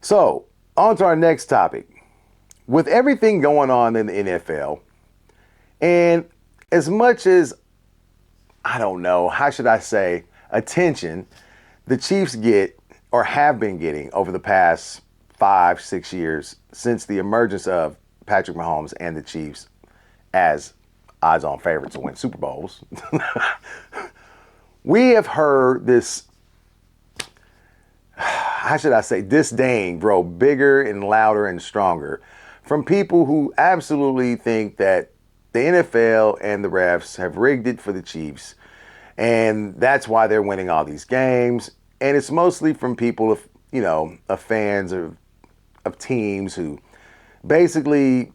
So, on to our next topic. With everything going on in the NFL, and as much as, I don't know, how should I say, attention the Chiefs get or have been getting over the past 5-6 years since the emergence of Patrick Mahomes and the Chiefs as odds-on favorites to win Super Bowls, we have heard this, how should I say, disdain grow bigger and louder and stronger from people who absolutely think that the NFL and the refs have rigged it for the Chiefs, and that's why they're winning all these games. And it's mostly from people, of fans of teams who basically,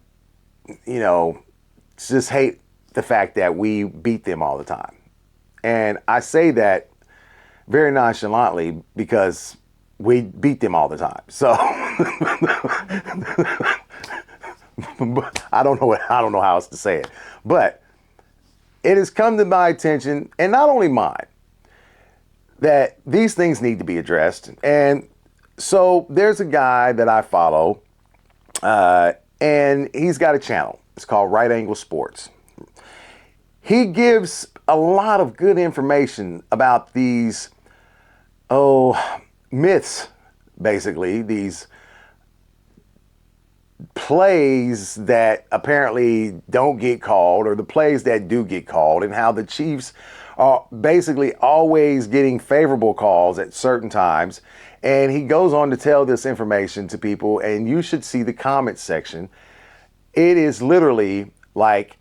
just hate the fact that we beat them all the time. And I say that very nonchalantly because we beat them all the time. So I don't know how else to say it. But it has come to my attention, and not only mine, that these things need to be addressed. And so there's a guy that I follow, and he's got a channel. It's called Right Angle Sports. He gives a lot of good information about these, myths, basically, these plays that apparently don't get called, or the plays that do get called, and how the Chiefs are basically always getting favorable calls at certain times. And he goes on to tell this information to people, and you should see the comment section. It is literally like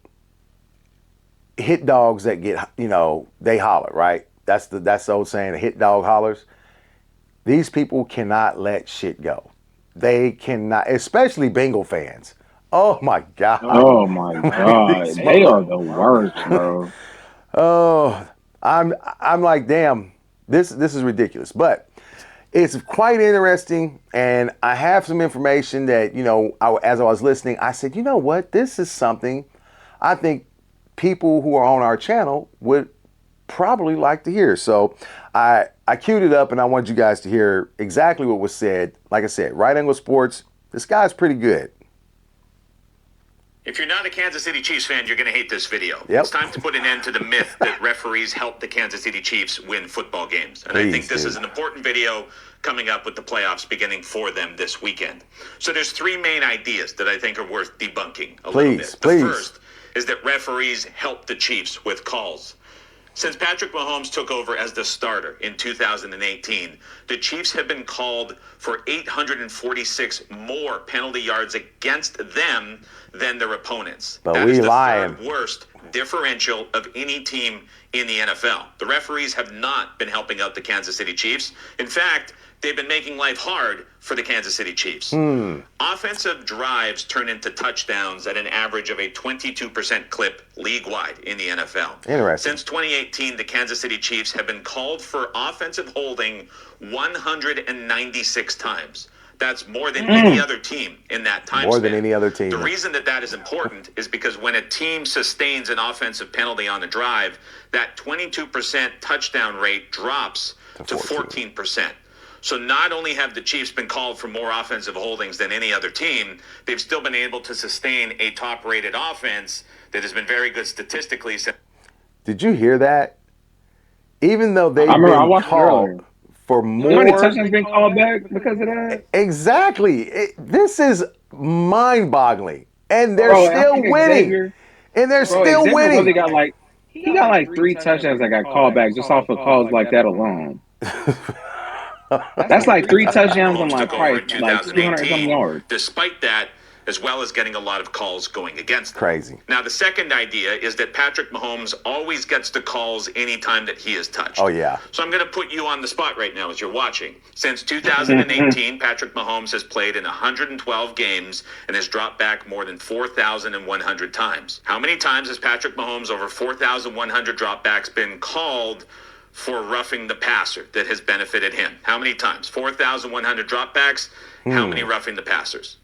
hit dogs that get, they holler, right? That's the old saying, a hit dog hollers. These people cannot let shit go. They cannot, especially Bengal fans. Oh my God. Oh my God. They are the worst, bro. Oh, I'm like, damn, this is ridiculous. But it's quite interesting, and I have some information that, as I was listening, I said, you know what? This is something I think people who are on our channel would probably like to hear. So I queued it up, and I want you guys to hear exactly what was said. Like I said, Right Angle Sports, this guy's pretty good. If you're not a Kansas City Chiefs fan, you're going to hate this video. Yep. It's time to put an end to the myth that referees help the Kansas City Chiefs win football games. And I think this is an important video coming up with the playoffs beginning for them this weekend. So there's three main ideas that I think are worth debunking a little bit. The first is that referees help the Chiefs with calls. Since Patrick Mahomes took over as the starter in 2018, the Chiefs have been called for 846 more penalty yards against them than their opponents. But that we is the lying. third worst differential of any team in the NFL. The referees have not been helping out the Kansas City Chiefs. In fact, they've been making life hard for the Kansas City Chiefs. Offensive drives turn into touchdowns at an average of a 22% clip league-wide in the NFL. Interesting. Since 2018, the Kansas City Chiefs have been called for offensive holding 196 times. That's more than any other team in that time More span. than any other team. The reason that is important is because when a team sustains an offensive penalty on a drive, that 22% touchdown rate drops to 14%. So not only have the Chiefs been called for more offensive holdings than any other team, they've still been able to sustain a top-rated offense that has been very good statistically. Did you hear that? Even though they've I been called for more. You know how many touchdowns been called back because of that? Exactly. This is mind-boggling. And they're still winning. And they're still winning. Really he got like 3 touchdowns that got called back just off of calls like that alone. That's like 3 touchdowns on like 200-something yards. Despite that, as well as getting a lot of calls going against them. Crazy. Now, the second idea is that Patrick Mahomes always gets the calls anytime that he is touched. Oh, yeah. So I'm going to put you on the spot right now as you're watching. Since 2018, Patrick Mahomes has played in 112 games and has dropped back more than 4,100 times. How many times has Patrick Mahomes, over 4,100 dropbacks, been called for roughing the passer that has benefited him? How many times? 4,100 dropbacks. How many roughing the passers?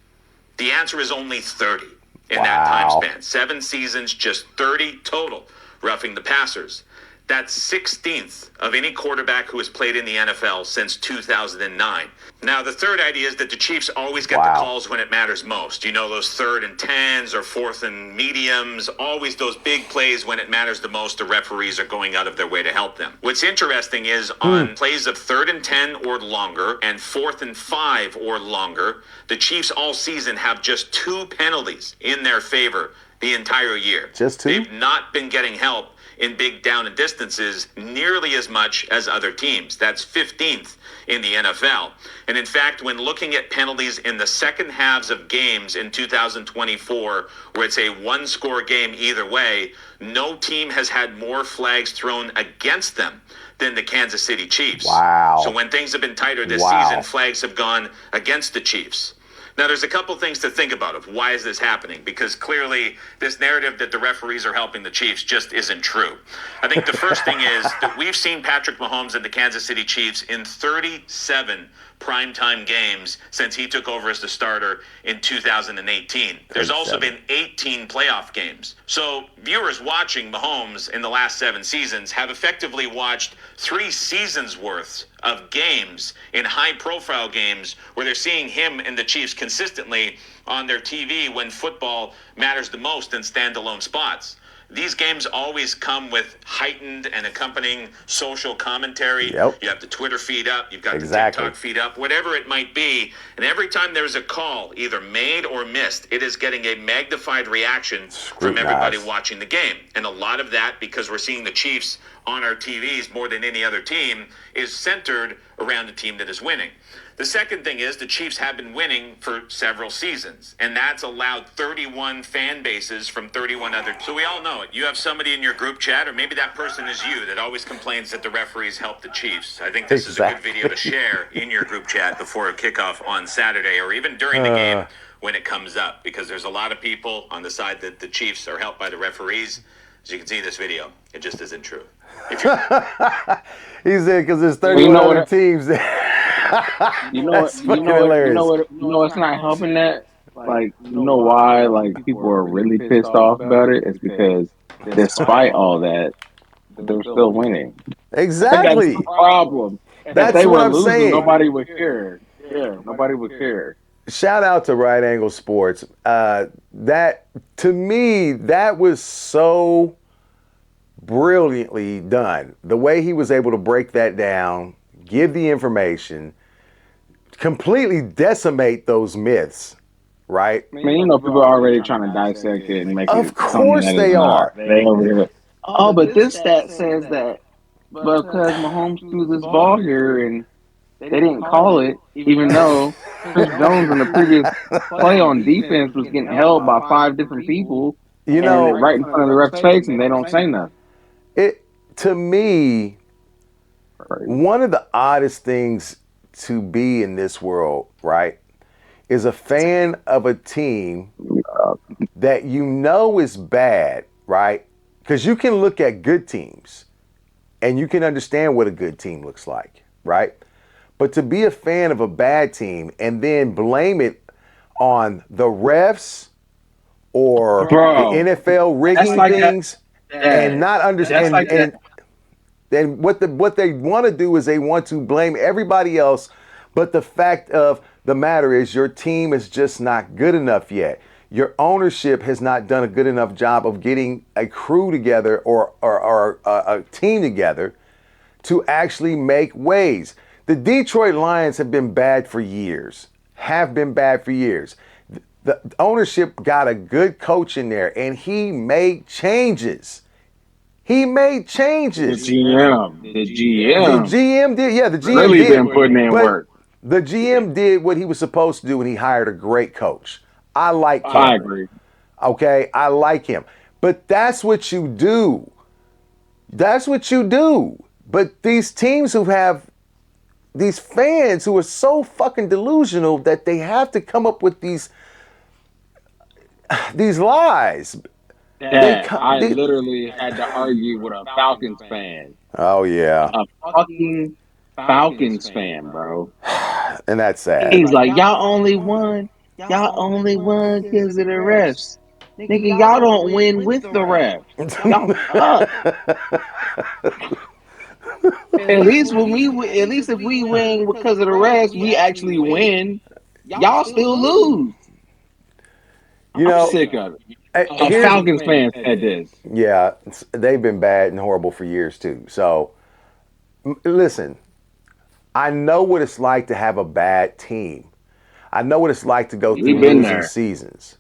The answer is only 30 in that time span. 7 seasons, just 30 total roughing the passers. That's 16th of any quarterback who has played in the NFL since 2009. Now, the third idea is that the Chiefs always get the calls when it matters most. You know, those 3rd and 10s or 4th and mediums, always those big plays when it matters the most, the referees are going out of their way to help them. What's interesting is on plays of 3rd and 10 or longer and 4th and 5 or longer, the Chiefs all season have just 2 penalties in their favor the entire year. Just 2? They've not been getting help in big down and distances nearly as much as other teams. That's 15th in the NFL. And in fact, when looking at penalties in the second halves of games in 2024, where it's a one-score game either way, no team has had more flags thrown against them than the Kansas City Chiefs. Wow. So when things have been tighter this season, flags have gone against the Chiefs. Now, there's a couple things to think about of why is this happening, because clearly this narrative that the referees are helping the Chiefs just isn't true. I think the first thing is that we've seen Patrick Mahomes and the Kansas City Chiefs in 37 primetime games since he took over as the starter in 2018. There's also been 18 playoff games. So viewers watching Mahomes in the last 7 seasons have effectively watched 3 seasons worth of games in high-profile games where they're seeing him and the Chiefs consistently on their TV when football matters the most in standalone spots. These games always come with heightened and accompanying social commentary. Yep. You have the Twitter feed up, you've got the TikTok feed up, whatever it might be. And every time there's a call, either made or missed, it is getting a magnified reaction from everybody watching the game. And a lot of that, because we're seeing the Chiefs on our TVs more than any other team, is centered around the team that is winning. The second thing is the Chiefs have been winning for several seasons, and that's allowed 31 fan bases from 31 other. So we all know it. You have somebody in your group chat, or maybe that person is you, that always complains that the referees help the Chiefs. I think this is a good video to share in your group chat before a kickoff on Saturday, or even during the game when it comes up, because there's a lot of people on the side that the Chiefs are helped by the referees. As you can see in this video, it just isn't true. He said because there's 31 other teams. What's not helping that? Like, you know why? Like, people are really pissed off about it. It's because, despite all that, they're still winning. Exactly. That's the problem. That's if they what were I'm losing, saying. nobody would care. Yeah, nobody would care. Shout out to Right Angle Sports. That, to me, that was so brilliantly done. The way he was able to break that down, give the information, completely decimate those myths, right? I mean, you know, people are already trying to dissect it and make it. Of course they are. They over here. Oh, but this stat says that because Mahomes threw this ball here and they didn't call it, even though Chris Jones in the previous play on defense was getting held by 5 different people, you know, right in front of the ref's face, and they don't say nothing. It, to me, one of the oddest things to be in this world, right, is a fan of a team that you know is bad, right? Because you can look at good teams and you can understand what a good team looks like, right? But to be a fan of a bad team and then blame it on the refs or the NFL rigging things and not understand and what they want to do is they want to blame everybody else, but the fact of the matter is your team is just not good enough yet. Your ownership has not done a good enough job of getting a crew together or a team together to actually make waves. The Detroit Lions have been bad for years. The ownership got a good coach in there, and he made changes. The GM did. Yeah, the GM really did. been putting in work. The GM did what he was supposed to do, and he hired a great coach. I like him. I agree. Okay, I like him. But that's what you do. But these teams who have these fans who are so fucking delusional that they have to come up with these lies. I literally had to argue with a Falcons fan. Oh, yeah. A fucking Falcons fan, bro. And that's sad. He's like, y'all only won because of the refs. Nigga, y'all don't win with the refs. Y'all suck. At least at least if we win because of the refs, we actually win. Y'all still lose. You I'm know, sick of it. A here's Falcons fan said this. yeah, they've been bad and horrible for years too. So listen, I know what it's like to have a bad team. I know what it's like to go through We've been losing there. seasons.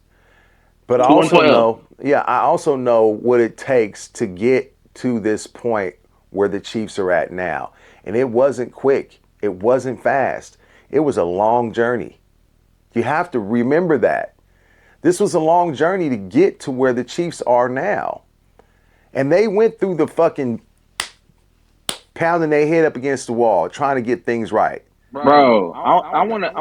But I 2 also and 12. know, yeah, I also know what it takes to get to this point where the Chiefs are at now. And it wasn't quick. It wasn't fast. It was a long journey. You have to remember that. This was a long journey to get to where the Chiefs are now. And they went through the fucking pounding their head up against the wall, trying to get things right. Bro, I'm gonna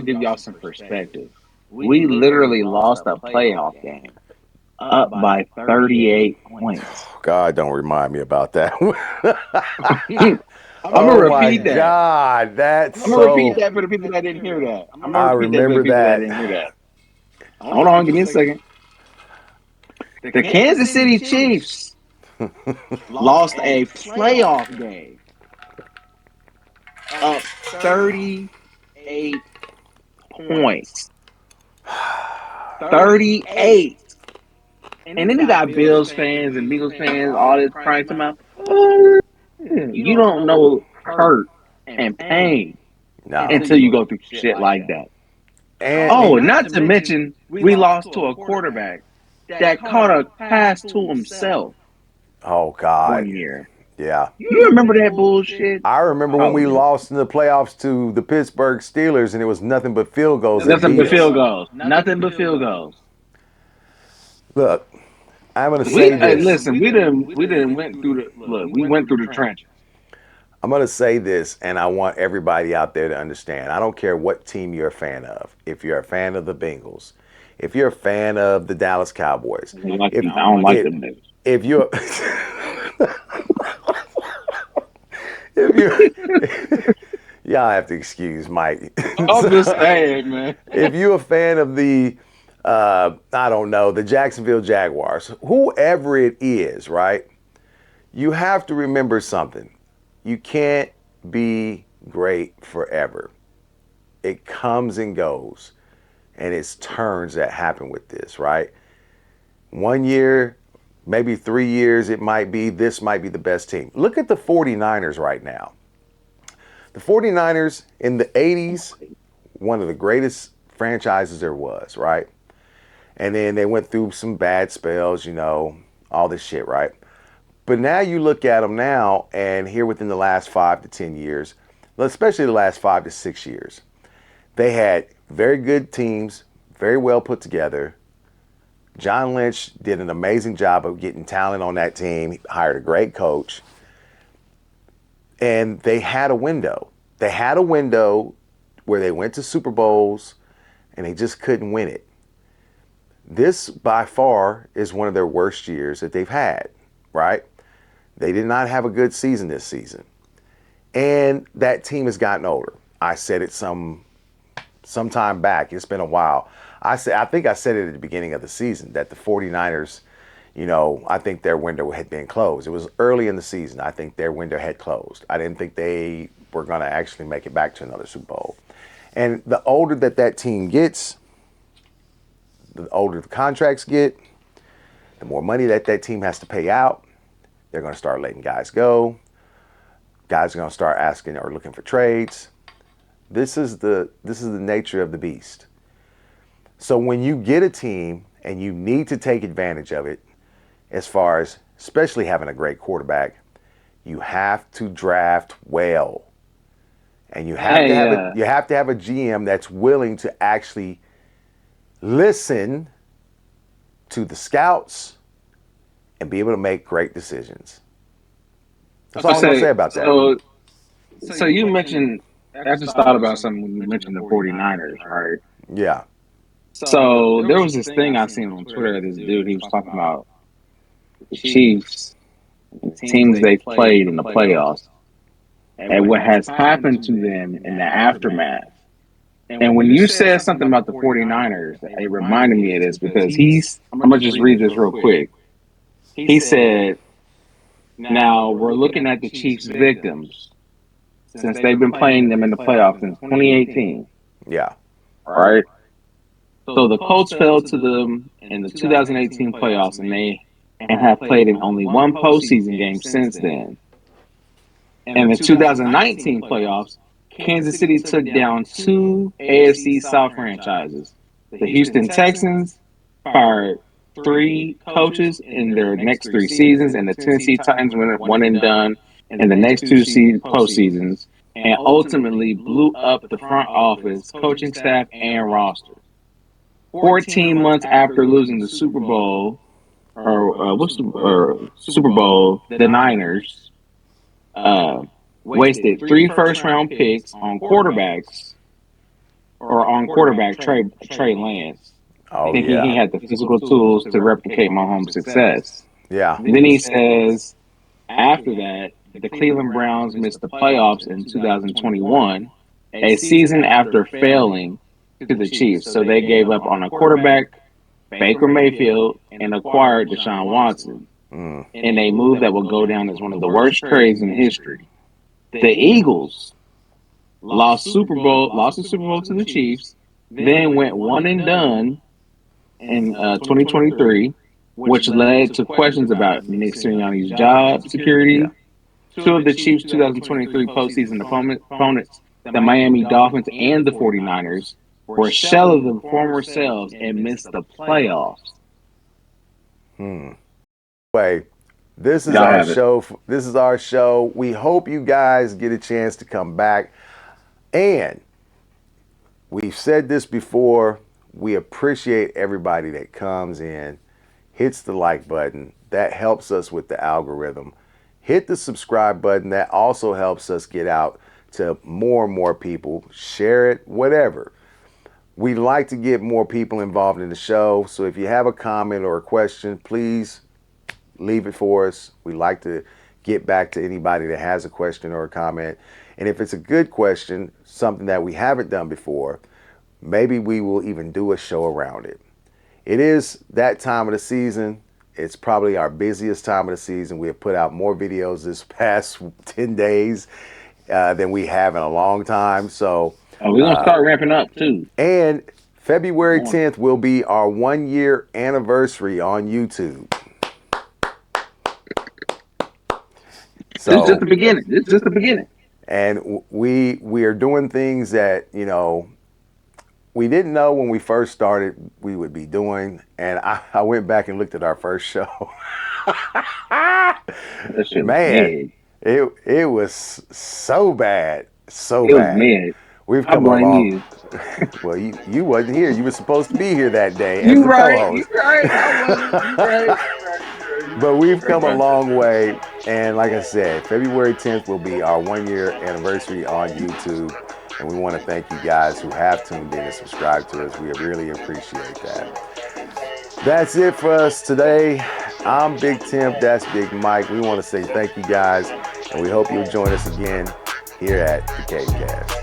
give y'all some perspective. We literally lost a playoff game up by 38 points. God, don't remind me about that. I'm gonna Oh my repeat that. God, that's I'm gonna repeat so. that for the people that didn't hear that. I'm gonna I repeat that for the remember people that that. didn't hear that. Hold on, give me a second. The Kansas City Chiefs lost a playoff game up 38 points. 38. And then you got Bills fans and Eagles fans, all this crying to my, oh, you don't know hurt and pain No. until you go through shit like that. And Oh, not to mention, we lost to a quarterback that caught a pass to himself oh God. 1 year. Yeah. You remember that bullshit? I remember when Oh, we lost in the playoffs to the Pittsburgh Steelers and it was nothing but field goals that nothing beat but us. field goals. Nothing but field goals. Look, I'm going to We say this. listen. We didn't went through the look. We went through the trenches. I'm going to say this, and I want everybody out there to understand. I don't care what team you're a fan of. If you're a fan of the Bengals, if you're a fan of the Dallas Cowboys, if I don't like if, them niggas. if you're if you y'all have to excuse Mike. I'm just saying, man. If you're a fan of the I don't know, the Jacksonville Jaguars, whoever it is, right? You have to remember something. You can't be great forever. It comes and goes, and it's turns that happen with this, right? 1 year, maybe 3 years, this might be the best team. Look at the 49ers right now. The 49ers in the 80s, one of the greatest franchises there was, right? And then they went through some bad spells, all this shit, right? But now you look at them now, and here within the last 5 to 10 years, especially the last 5 to 6 years, they had very good teams, very well put together. John Lynch did an amazing job of getting talent on that team. He hired a great coach. And they had a window. They had a window where they went to Super Bowls, and they just couldn't win it. This, by far, is one of their worst years that they've had, right? They did not have a good season this season. And that team has gotten older. I said it some time back. It's been a while. I think I said it at the beginning of the season that the 49ers, I think their window had been closed. It was early in the season. I think their window had closed. I didn't think they were going to actually make it back to another Super Bowl. And the older that team gets, the older the contracts get, the more money that team has to pay out. They're going to start letting guys go. Guys are going to start asking or looking for trades. This is the nature of the beast. So when you get a team and you need to take advantage of it, as far as especially having a great quarterback, you have to draft well. And you have you have to have a GM that's willing to actually listen to the scouts and be able to make great decisions. That's all I'm going to say about that. So you mentioned, I just thought about something when you mentioned the 49ers, right? Yeah. So there was this thing I seen on Twitter. This dude, he was talking about the Chiefs, the teams they've played in the playoffs, and what has happened to them in the aftermath. And when you said something about the 49ers, it reminded me of this because I'm going to just read this real quick. He said, now we're looking at the Chiefs' victims since they've been playing them in the playoffs since 2018. Yeah. Right? So the Colts fell to them in the 2018 playoffs and have played in only one postseason game since then. In the 2019 playoffs, Kansas City took down two AFC South franchises. The Houston Texans fired three coaches in their next three seasons, and the Tennessee Titans went one and done in the next two postseasons, and ultimately blew up the front office, coaching staff, and roster. 14 months after losing the Super Bowl, Super Bowl, the Niners wasted three first round picks on quarterbacks or on quarterback Trey Lance, Oh thinking he yeah. had the physical tools to replicate Mahomes' success. Yeah. Then he says after that, the Cleveland Browns missed the playoffs in 2021, a season after failing to the Chiefs. So they gave up on a quarterback, Baker Mayfield, and acquired Deshaun Watson in a move that will go down as one of the worst trades in history. The Eagles lost the Super Bowl to the Chiefs, then went one and done in 2023, which led to questions about Nick Sirianni's job security. Two of the Chiefs' 2023 postseason opponents, the Miami Dolphins and the 49ers, were a shell of their former selves and missed the playoffs. Anyway, this is Y'all our have it. show. This is our show. We hope you guys get a chance to come back. And we've said this before. We appreciate everybody that comes in, hits the like button. That helps us with the algorithm. Hit the subscribe button. That also helps us get out to more and more people. Share it, whatever. We like to get more people involved in the show. So if you have a comment or a question, please leave it for us. We like to get back to anybody that has a question or a comment. And if it's a good question, something that we haven't done before, maybe we will even do a show around it. It is that time of the season. It's probably our busiest time of the season. We have put out more videos this past 10 days than we have in a long time. So we're going to start ramping up, too. And February 10th will be our 1 year anniversary on YouTube. So, this is just the beginning. This is just the beginning. And we are doing things that, we didn't know when we first started we would be doing. And I went back and looked at our first show. Man, it was so bad. So it bad. Was mad. We've come a long. Well, you wasn't here. You were supposed to be here that day as the co-host. You right. I wasn't. You right. But we've come a long way. And like I said, February 10th will be our 1 year anniversary on YouTube. And we want to thank you guys who have tuned in and subscribed to us. We really appreciate that. That's it for us today. I'm Big Tim. That's Big Mike. We want to say thank you guys. And we hope you'll join us again here at the Cast.